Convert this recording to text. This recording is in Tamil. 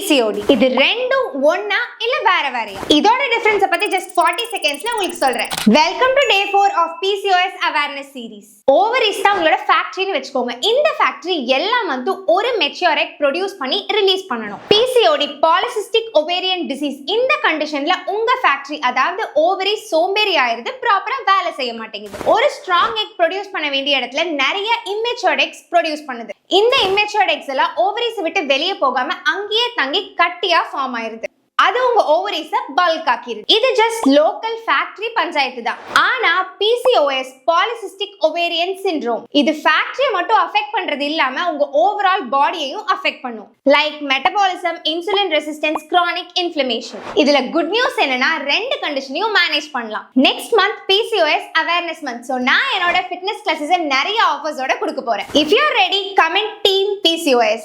PCOD. இது ரெண்டும் ஒண்ணா இல்ல வேற வேறயா? இதோட டிஃபரன்ஸ் பத்தி just 40 செகண்ட்ஸ்ல உங்களுக்கு சொல்றேன். Welcome to day 4 of PCOS awareness series. Ovaries தான் உங்களோட ஃபேக்டரின்னு வெச்சுக்கோங்க. இந்த ஃபேக்டரி எல்லா மந்த்தும் ஒரு மெச்சூர் எக் ப்ரொடியூஸ் பண்ணி ரிலீஸ் பண்ணனும். PCOD polycystic ovarian disease இந்த கண்டிஷன்ல உங்க ஃபேக்டரி அதாவது ஓவரி சோம்பேறி ஆயிருது, ப்ராப்பரா வேலை செய்ய மாட்டேங்குது. ஒரு ஸ்ட்ராங் எக் ப்ரொடியூஸ் பண்ண வேண்டிய இடத்துல நிறைய immature eggs ப்ரொடியூஸ் பண்ணுது. இந்த immature eggs எல்லாம் ஓவரிஸ் விட்டு வெளியே போகாம அங்கேயே தங்கி கட்டியா ஃபார்ம் ஆயிருது. அது உங்க ஓவரிஸ பல்க் ஆக்கிருது. இது ஜஸ்ட் லோக்கல் ஃபேக்டரி பஞ்சாயத்து தான். ஆனா PCOS polycystic ovarian syndrome இது ஃபேக்டரியை மட்டும் அஃபெக்ட் பண்றது இல்லாம உங்க ஓவரால் பாடியையும் அஃபெக்ட் பண்ணும். Like metabolism, insulin resistance, chronic inflammation. இதுல குட் நியூஸ் என்னன்னா ரெண்டு கண்டிஷனையும் மேனேஜ் பண்ணலாம். Next month PCOS awareness month. So நான் என்னோட ஃபிட்னஸ் கிளாஸஸ் நிறைய ஆஃபர்ஸோட கொடுக்க போறேன். If you are ready, comment team PCOS.